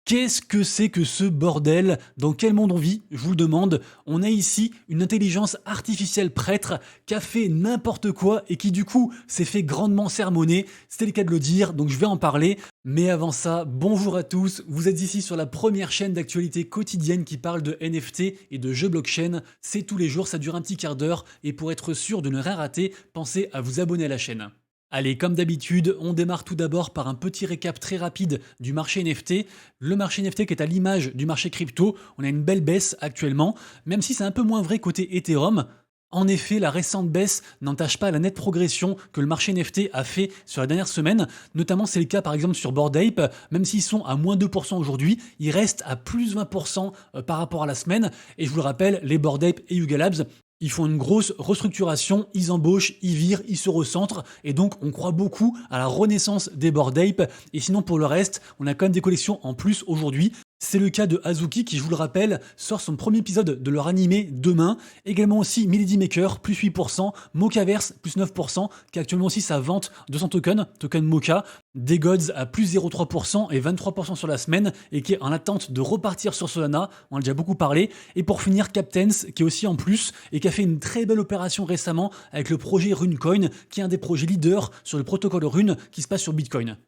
Qu'est-ce que c'est que ce bordel? Dans quel monde on vit? Je vous le demande. On a ici une intelligence artificielle prêtre qui a fait n'importe quoi et qui du coup s'est fait grandement sermonner. C'était le cas de le dire, donc je vais en parler. Mais avant ça, bonjour à tous. Vous êtes ici sur la première chaîne d'actualité quotidienne qui parle de NFT et de jeux blockchain. C'est tous les jours, ça dure un petit quart d'heure. Et pour être sûr de ne rien rater, pensez à vous abonner à la chaîne. Allez, comme d'habitude, on démarre tout d'abord par un petit récap très rapide du marché NFT. Le marché NFT qui est à l'image du marché crypto, on a une belle baisse actuellement, même si c'est un peu moins vrai côté Ethereum. En effet, la récente baisse n'entache pas la nette progression que le marché NFT a fait sur la dernière semaine. Notamment, c'est le cas par exemple sur Bored Ape. Même s'ils sont à moins 2% aujourd'hui, ils restent à plus 20% par rapport à la semaine. Et je vous le rappelle, les Bored Ape et Yuga Labs, ils font une grosse restructuration, ils embauchent, ils virent, ils se recentrent, et donc on croit beaucoup à la renaissance des Bored Ape. Et sinon pour le reste, on a quand même des collections en plus aujourd'hui. C'est le cas de Azuki qui, je vous le rappelle, sort son premier épisode de leur animé demain. Également aussi Milady Maker, plus 8%, Mochaverse, plus 9%, qui a actuellement aussi sa vente de son token Mocha. Des Gods à plus 0,3% et 23% sur la semaine, et qui est en attente de repartir sur Solana, on en a déjà beaucoup parlé. Et pour finir, Captains, qui est aussi en plus, et qui a fait une très belle opération récemment avec le projet RuneCoin, qui est un des projets leaders sur le protocole Rune qui se passe sur Bitcoin.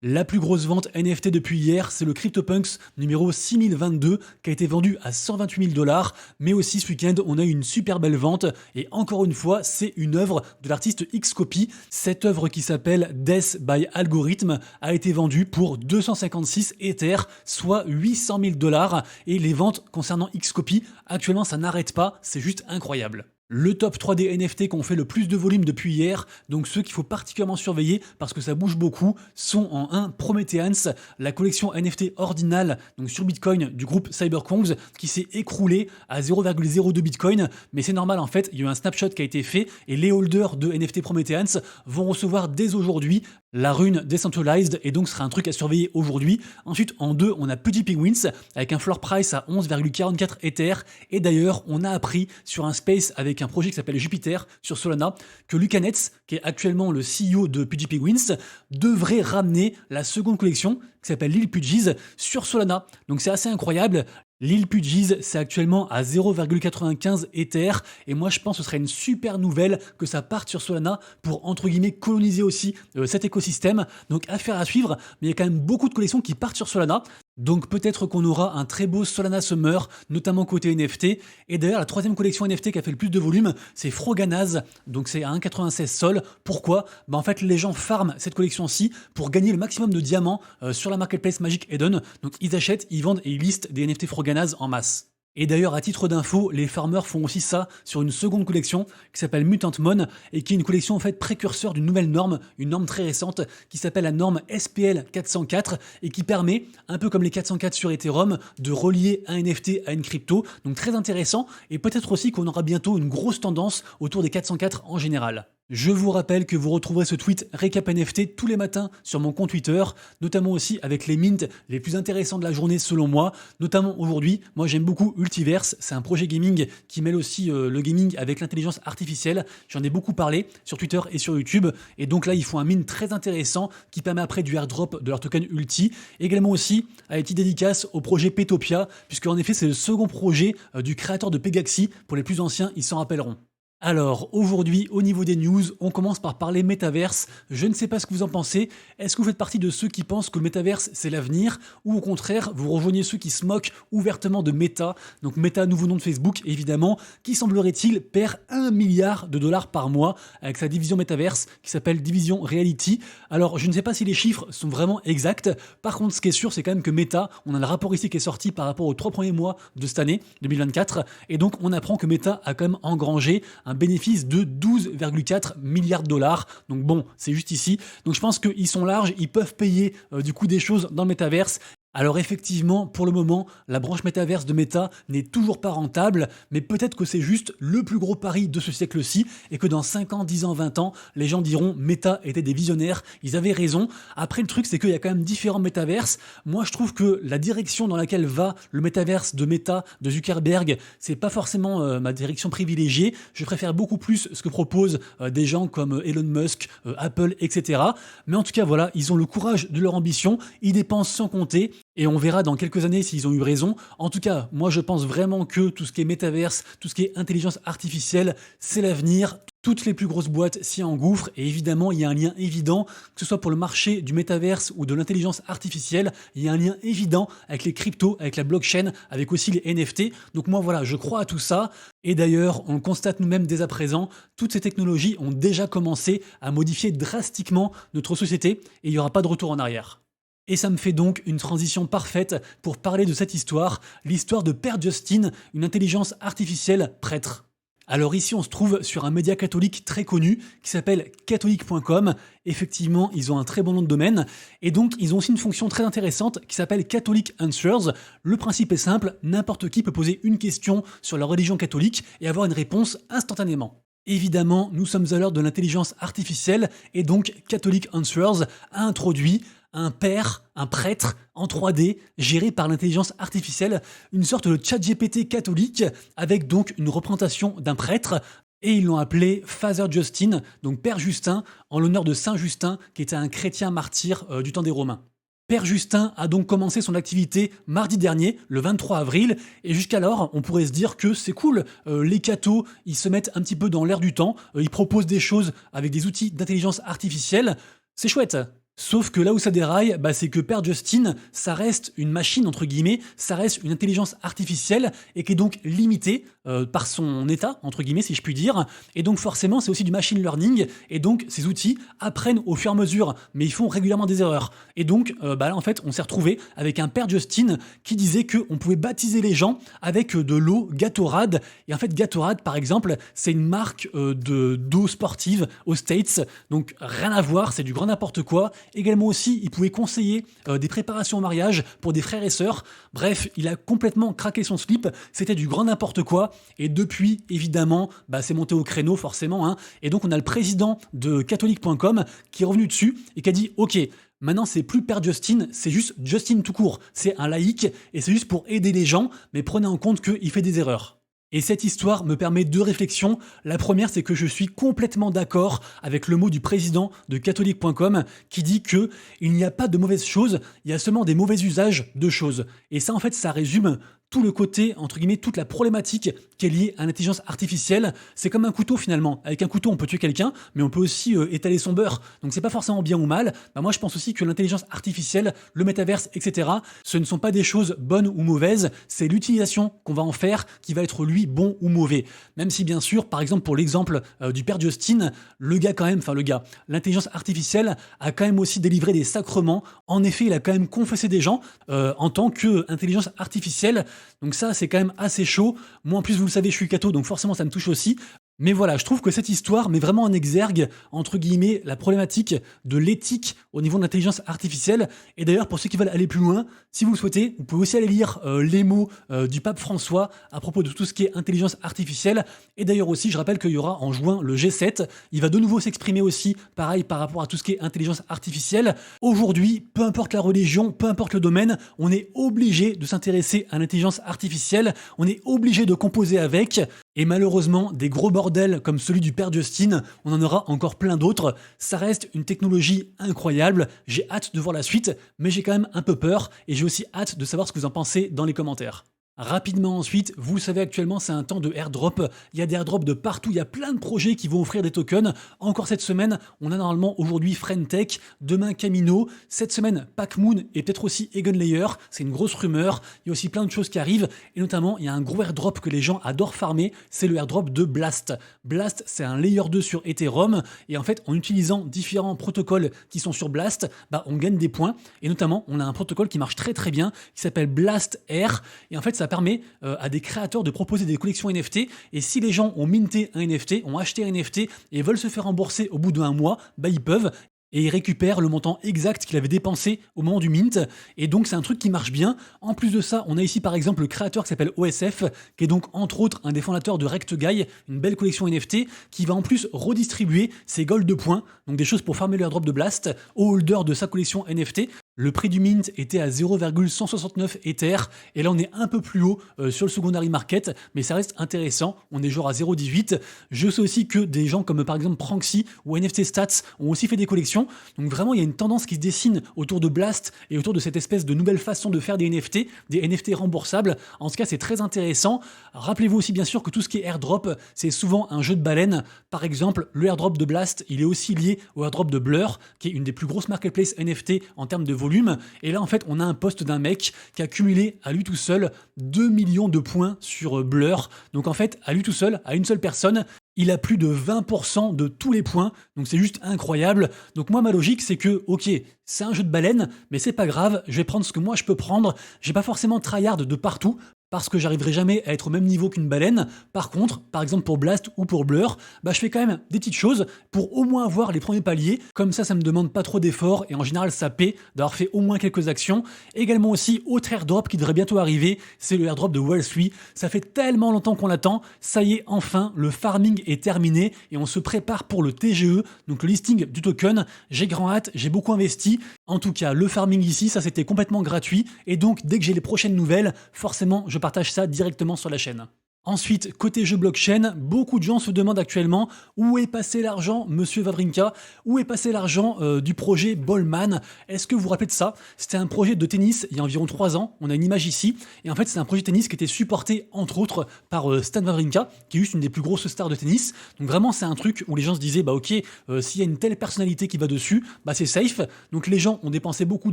La plus grosse vente NFT depuis hier, c'est le CryptoPunks numéro 6022 qui a été vendu à 128 000 $. Mais aussi ce week-end, on a eu une super belle vente. Et encore une fois, c'est une œuvre de l'artiste Xcopy. Cette œuvre qui s'appelle Death by Algorithm a été vendue pour 256 Ether, soit 800 000 $. Et les ventes concernant Xcopy, actuellement, ça n'arrête pas. C'est juste incroyable. Le top 3 des NFT qui ont fait le plus de volume depuis hier, donc ceux qu'il faut particulièrement surveiller parce que ça bouge beaucoup, sont en 1 Prometheans, la collection NFT ordinale donc sur Bitcoin du groupe Cyberkongs qui s'est écroulée à 0,02 Bitcoin, mais c'est normal en fait, il y a eu un snapshot qui a été fait et les holders de NFT Prometheans vont recevoir dès aujourd'hui la rune Decentralized et donc ce sera un truc à surveiller aujourd'hui. Ensuite en 2 on a Pudgy Penguins avec un floor price à 11,44 Ether et d'ailleurs on a appris sur un space avec un projet qui s'appelle Jupiter sur Solana, que Lucanetz, qui est actuellement le CEO de Pudgy Penguins, devrait ramener la seconde collection, qui s'appelle Lil Pudgies, sur Solana. Donc c'est assez incroyable. Lil Pudgies, c'est actuellement à 0,95 Ether, et moi je pense que ce serait une super nouvelle que ça parte sur Solana pour entre guillemets coloniser aussi cet écosystème. Donc affaire à suivre, mais il y a quand même beaucoup de collections qui partent sur Solana. Donc peut-être qu'on aura un très beau Solana Summer, notamment côté NFT. Et d'ailleurs, la troisième collection NFT qui a fait le plus de volume, c'est Froganaz. Donc c'est à 1,96 Sol. Pourquoi? En fait, les gens farment cette collection-ci pour gagner le maximum de diamants sur la marketplace Magic Eden. Donc ils achètent, ils vendent et ils listent des NFT Froganaz en masse. Et d'ailleurs, à titre d'info, les farmers font aussi ça sur une seconde collection qui s'appelle Mutant Mon et qui est une collection en fait précurseur d'une nouvelle norme, une norme très récente qui s'appelle la norme SPL 404 et qui permet, un peu comme les 404 sur Ethereum, de relier un NFT à une crypto. Donc très intéressant et peut-être aussi qu'on aura bientôt une grosse tendance autour des 404 en général. Je vous rappelle que vous retrouverez ce tweet récap NFT tous les matins sur mon compte Twitter, notamment aussi avec les mints les plus intéressants de la journée selon moi, notamment aujourd'hui. Moi j'aime beaucoup Ultiverse, c'est un projet gaming qui mêle aussi le gaming avec l'intelligence artificielle. J'en ai beaucoup parlé sur Twitter et sur YouTube, et donc là ils font un mint très intéressant qui permet après du airdrop de leur token Ulti. Également aussi à une petite dédicace au projet Petopia, puisque en effet c'est le second projet du créateur de Pegaxi. Pour les plus anciens, ils s'en rappelleront. Alors aujourd'hui, au niveau des news, on commence par parler métaverse. Je ne sais pas ce que vous en pensez. Est-ce que vous faites partie de ceux qui pensent que le métaverse c'est l'avenir, ou au contraire, vous rejoignez ceux qui se moquent ouvertement de Meta, donc Meta, nouveau nom de Facebook évidemment, qui semblerait-il perd 1 milliard de dollars par mois avec sa division métaverse qui s'appelle Division Reality. Alors je ne sais pas si les chiffres sont vraiment exacts. Par contre, ce qui est sûr, c'est quand même que Meta, on a le rapport ici qui est sorti par rapport aux 3 premiers mois de cette année 2024, et donc on apprend que Meta a quand même engrangé un bénéfice de 12,4 milliards de dollars. Donc bon, c'est juste ici. Donc je pense qu'ils sont larges, ils peuvent payer du coup des choses dans le métaverse. Alors effectivement, pour le moment, la branche métaverse de Meta n'est toujours pas rentable, mais peut-être que c'est juste le plus gros pari de ce siècle-ci et que dans 5 ans, 10 ans, 20 ans, les gens diront Meta était des visionnaires, ils avaient raison. Après, le truc, c'est qu'il y a quand même différents métaverses. Moi, je trouve que la direction dans laquelle va le métaverse de Meta, de Zuckerberg, c'est pas forcément ma direction privilégiée. Je préfère beaucoup plus ce que proposent des gens comme Elon Musk, Apple, etc. Mais en tout cas, voilà, ils ont le courage de leur ambition, ils dépensent sans compter. Et on verra dans quelques années s'ils ont eu raison. En tout cas, moi je pense vraiment que tout ce qui est métaverse, tout ce qui est intelligence artificielle, c'est l'avenir. Toutes les plus grosses boîtes s'y engouffrent et évidemment il y a un lien évident, que ce soit pour le marché du métaverse ou de l'intelligence artificielle, il y a un lien évident avec les cryptos, avec la blockchain, avec aussi les NFT. Donc moi voilà, je crois à tout ça. Et d'ailleurs, on le constate nous-mêmes dès à présent, toutes ces technologies ont déjà commencé à modifier drastiquement notre société et il n'y aura pas de retour en arrière. Et ça me fait donc une transition parfaite pour parler de cette histoire, l'histoire de Père Justin, une intelligence artificielle prêtre. Alors ici, on se trouve sur un média catholique très connu qui s'appelle catholique.com. Effectivement, ils ont un très bon nom de domaine. Et donc, ils ont aussi une fonction très intéressante qui s'appelle Catholic Answers. Le principe est simple, n'importe qui peut poser une question sur la religion catholique et avoir une réponse instantanément. Évidemment, nous sommes à l'heure de l'intelligence artificielle et donc Catholic Answers a introduit un père, un prêtre en 3D géré par l'intelligence artificielle, une sorte de chat GPT catholique avec donc une représentation d'un prêtre et ils l'ont appelé Father Justin, donc Père Justin, en l'honneur de Saint Justin qui était un chrétien martyr du temps des Romains. Père Justin a donc commencé son activité mardi dernier, le 23 avril, et jusqu'alors, on pourrait se dire que c'est cool, les cathos, ils se mettent un petit peu dans l'air du temps, ils proposent des choses avec des outils d'intelligence artificielle, c'est chouette. Sauf que là où ça déraille, c'est que Père Justin, ça reste une machine, entre guillemets, ça reste une intelligence artificielle et qui est donc limitée par son état, entre guillemets, si je puis dire. Et donc forcément, c'est aussi du machine learning et donc ces outils apprennent au fur et à mesure, mais ils font régulièrement des erreurs. Et donc là, en fait, on s'est retrouvé avec un Père Justin qui disait qu'on pouvait baptiser les gens avec de l'eau Gatorade. Et en fait, Gatorade, par exemple, c'est une marque d'eau sportive aux States, donc rien à voir, c'est du grand n'importe quoi. Également aussi, il pouvait conseiller des préparations au mariage pour des frères et sœurs. Bref, il a complètement craqué son slip. C'était du grand n'importe quoi. Et depuis, évidemment, c'est monté au créneau forcément. Hein. Et donc, on a le président de catholique.com qui est revenu dessus et qui a dit « Ok, maintenant, c'est plus Père Justin, c'est juste Justin tout court. C'est un laïc et c'est juste pour aider les gens, mais prenez en compte qu'il fait des erreurs. » Et cette histoire me permet deux réflexions. La première, c'est que je suis complètement d'accord avec le mot du président de catholique.com qui dit que il n'y a pas de mauvaises choses, il y a seulement des mauvais usages de choses. Et ça, en fait, ça résume tout le côté, entre guillemets, toute la problématique qui est liée à l'intelligence artificielle. C'est comme un couteau finalement. Avec un couteau, on peut tuer quelqu'un, mais on peut aussi étaler son beurre. Donc c'est pas forcément bien ou mal. Moi, je pense aussi que l'intelligence artificielle, le métaverse, etc., ce ne sont pas des choses bonnes ou mauvaises. C'est l'utilisation qu'on va en faire qui va être, lui, bon ou mauvais. Même si, bien sûr, par exemple, pour l'exemple du Père Justin, l'intelligence artificielle a quand même aussi délivré des sacrements. En effet, il a quand même confessé des gens en tant qu'intelligence artificielle. Donc ça, c'est quand même assez chaud. Moi, en plus, vous le savez, je suis catho, donc forcément, ça me touche aussi. Mais voilà, je trouve que cette histoire met vraiment en exergue, entre guillemets, la problématique de l'éthique au niveau de l'intelligence artificielle. Et d'ailleurs, pour ceux qui veulent aller plus loin, si vous le souhaitez, vous pouvez aussi aller lire les mots du pape François à propos de tout ce qui est intelligence artificielle. Et d'ailleurs aussi, je rappelle qu'il y aura en juin le G7. Il va de nouveau s'exprimer aussi, pareil, par rapport à tout ce qui est intelligence artificielle. Aujourd'hui, peu importe la religion, peu importe le domaine, on est obligé de s'intéresser à l'intelligence artificielle. On est obligé de composer avec. Et malheureusement, des gros bordels comme celui du Père Justin, on en aura encore plein d'autres. Ça reste une technologie incroyable. J'ai hâte de voir la suite, mais j'ai quand même un peu peur et j'ai aussi hâte de savoir ce que vous en pensez dans les commentaires. Rapidement ensuite, vous le savez actuellement, c'est un temps de airdrop. Il y a des airdrops de partout, il y a plein de projets qui vont offrir des tokens. Encore cette semaine, on a normalement aujourd'hui Friendtech, demain Camino, cette semaine Packmoon et peut-être aussi Eigenlayer. C'est une grosse rumeur. Il y a aussi plein de choses qui arrivent et notamment, il y a un gros airdrop que les gens adorent farmer, c'est le airdrop de Blast. Blast, c'est un layer 2 sur Ethereum et en fait, en utilisant différents protocoles qui sont sur Blast, on gagne des points et notamment, on a un protocole qui marche très très bien qui s'appelle Blast Air et en fait, ça permet à des créateurs de proposer des collections NFT et si les gens ont minté un NFT, ont acheté un NFT et veulent se faire rembourser au bout d'un mois, ils peuvent et ils récupèrent le montant exact qu'il avait dépensé au moment du mint et donc c'est un truc qui marche bien. En plus de ça, on a ici par exemple le créateur qui s'appelle OSF qui est donc entre autres un des fondateurs de RectGuy, une belle collection NFT qui va en plus redistribuer ses gold de points, donc des choses pour farmer le airdrop de Blast aux holders de sa collection NFT. Le prix du mint était à 0,169 Ether et là on est un peu plus haut sur le secondary market, mais ça reste intéressant, on est genre à 0,18. Je sais aussi que des gens comme par exemple Pranksy ou NFT Stats ont aussi fait des collections, donc vraiment il y a une tendance qui se dessine autour de Blast et autour de cette espèce de nouvelle façon de faire des NFT remboursables. En tout cas c'est très intéressant. Rappelez-vous aussi bien sûr que tout ce qui est airdrop, c'est souvent un jeu de baleine. Par exemple, le airdrop de Blast, il est aussi lié au airdrop de Blur, qui est une des plus grosses marketplaces NFT en termes de volume. Et là, en fait, on a un post d'un mec qui a cumulé à lui tout seul 2 millions de points sur Blur. Donc en fait, à lui tout seul, à une seule personne, il a plus de 20% de tous les points, donc c'est juste incroyable. Donc moi, ma logique, c'est que, ok, c'est un jeu de baleine, mais c'est pas grave, je vais prendre ce que moi je peux prendre. J'ai pas forcément tryhard de partout, parce que j'arriverai jamais à être au même niveau qu'une baleine. Par contre, par exemple pour Blast ou pour Blur, bah je fais quand même des petites choses pour au moins avoir les premiers paliers. Comme ça me demande pas trop d'efforts et en général ça paie d'avoir fait au moins quelques actions. Également aussi, autre airdrop qui devrait bientôt arriver, c'est le airdrop de Wall3. Ça fait tellement longtemps qu'on l'attend. Ça y est, enfin, le farming est terminé et on se prépare pour le TGE, donc le listing du token. J'ai grand hâte, j'ai beaucoup investi. En tout cas, le farming ici, ça c'était complètement gratuit et donc dès que j'ai les prochaines nouvelles, forcément je partage ça directement sur la chaîne. Ensuite, côté jeu blockchain, beaucoup de gens se demandent actuellement où est passé l'argent, monsieur Wawrinka, où est passé l'argent du projet Ballman. Est-ce que vous vous rappelez de ça? C'était un projet de tennis il y a environ 3 ans, on a une image ici, et en fait c'est un projet de tennis qui était supporté entre autres par Stan Wawrinka, qui est juste une des plus grosses stars de tennis. Donc vraiment c'est un truc où les gens se disaient, bah ok, s'il y a une telle personnalité qui va dessus, bah c'est safe. Donc les gens ont dépensé beaucoup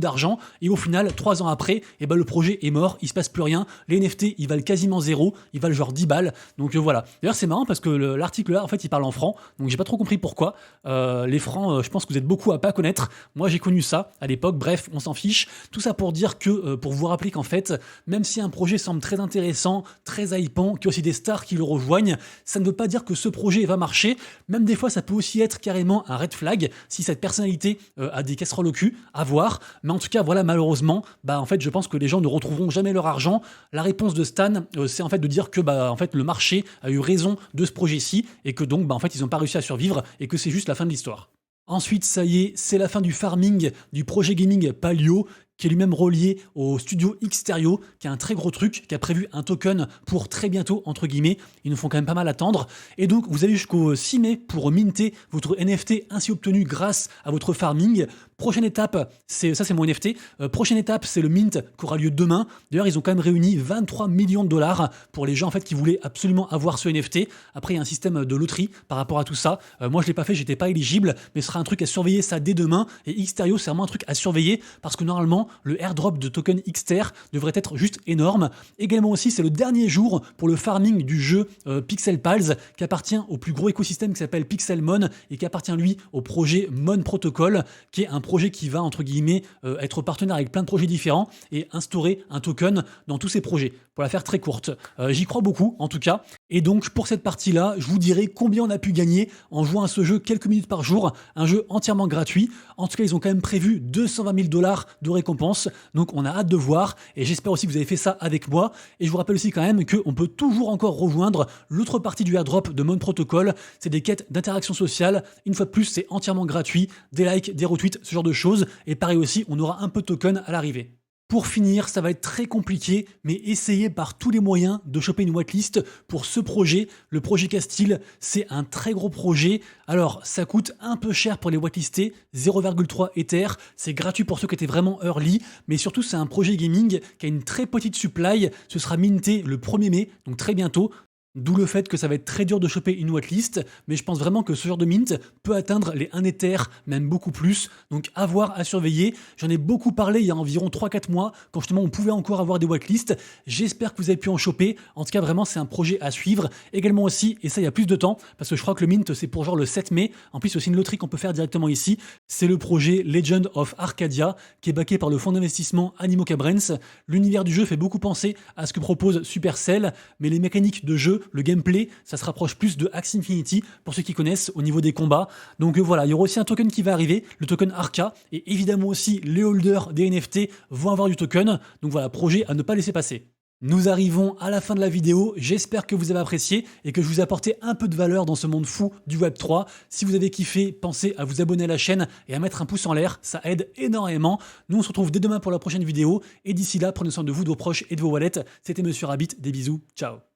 d'argent, et au final, 3 ans après, et bah le projet est mort, il se passe plus rien, les NFT ils valent quasiment zéro, ils valent genre 10 balles. Donc voilà. D'ailleurs, c'est marrant parce que l'article là, en fait, il parle en francs. Donc j'ai pas trop compris pourquoi. Les francs, je pense que vous êtes beaucoup à pas connaître. Moi, j'ai connu ça à l'époque. Bref, on s'en fiche. Tout ça pour dire que, pour vous rappeler qu'en fait, même si un projet semble très intéressant, très hypant, qu'il y a aussi des stars qui le rejoignent, ça ne veut pas dire que ce projet va marcher. Même des fois, ça peut aussi être carrément un red flag si cette personnalité a des casseroles au cul, à voir. Mais en tout cas, voilà, malheureusement, bah en fait, je pense que les gens ne retrouveront jamais leur argent. La réponse de Stan, c'est en fait de dire que bah en fait le marché a eu raison de ce projet-ci et que donc bah, en fait ils n'ont pas réussi à survivre et que c'est juste la fin de l'histoire. Ensuite, ça y est, c'est la fin du farming du projet gaming Palio, qui est lui-même relié au studio Xterio, qui a un très gros truc, qui a prévu un token pour très bientôt, entre guillemets. Ils nous font quand même pas mal attendre. Et donc, vous avez jusqu'au 6 mai pour minter votre NFT ainsi obtenu grâce à votre farming. Prochaine étape, c'est mon NFT. Prochaine étape, c'est le mint qui aura lieu demain. D'ailleurs, ils ont quand même réuni 23 millions de dollars pour les gens en fait qui voulaient absolument avoir ce NFT. Après, il y a un système de loterie par rapport à tout ça. Moi, je l'ai pas fait, j'étais pas éligible, mais ce sera un truc à surveiller ça dès demain. Et Xterio, c'est vraiment un truc à surveiller parce que normalement, le airdrop de token Xter devrait être juste énorme. Également aussi, c'est le dernier jour pour le farming du jeu Pixel Pals qui appartient au plus gros écosystème qui s'appelle Pixelmon et qui appartient lui au projet Mon Protocol, qui est un projet qui va entre guillemets être partenaire avec plein de projets différents et instaurer un token dans tous ces projets. Pour la faire très courte, j'y crois beaucoup en tout cas. Et donc pour cette partie-là, je vous dirai combien on a pu gagner en jouant à ce jeu quelques minutes par jour, un jeu entièrement gratuit. En tout cas, ils ont quand même prévu 220 000 $ de récompense, donc on a hâte de voir et j'espère aussi que vous avez fait ça avec moi. Et je vous rappelle aussi quand même qu'on peut toujours encore rejoindre l'autre partie du airdrop de Mon Protocol, c'est des quêtes d'interaction sociale. Une fois de plus, c'est entièrement gratuit, des likes, des retweets, ce genre de choses. Et pareil aussi, on aura un peu de token à l'arrivée. Pour finir, ça va être très compliqué, mais essayez par tous les moyens de choper une whitelist pour ce projet. Le projet Castile, c'est un très gros projet. Alors, ça coûte un peu cher pour les whitelistés, 0,3 Ether. C'est gratuit pour ceux qui étaient vraiment early, mais surtout, c'est un projet gaming qui a une très petite supply. Ce sera minté le 1er mai, donc très bientôt. D'où le fait que ça va être très dur de choper une whitelist, mais je pense vraiment que ce genre de mint peut atteindre les 1 Ether, même beaucoup plus, donc à voir, à surveiller. J'en ai beaucoup parlé il y a environ 3-4 mois, quand justement on pouvait encore avoir des whitelists. J'espère que vous avez pu en choper. En tout cas, vraiment, c'est un projet à suivre. Également aussi, et ça il y a plus de temps, parce que je crois que le mint c'est pour genre le 7 mai. En plus, c'est aussi une loterie qu'on peut faire directement ici. C'est le projet Legend of Arcadia, qui est backé par le fonds d'investissement Animoca Brands. L'univers du jeu fait beaucoup penser à ce que propose Supercell, mais les mécaniques de jeu, le gameplay, ça se rapproche plus de Axie Infinity pour ceux qui connaissent au niveau des combats. Donc voilà, il y aura aussi un token qui va arriver, le token Arca, et évidemment aussi les holders des NFT vont avoir du token. Donc voilà, projet à ne pas laisser passer. Nous arrivons à la fin de la vidéo, j'espère que vous avez apprécié et que je vous ai apporté un peu de valeur dans ce monde fou du Web3. Si vous avez kiffé, pensez à vous abonner à la chaîne et à mettre un pouce en l'air, ça aide énormément. Nous on se retrouve dès demain pour la prochaine vidéo et d'ici là, prenez soin de vous, de vos proches et de vos wallets. C'était Monsieur Rabbit, des bisous, ciao.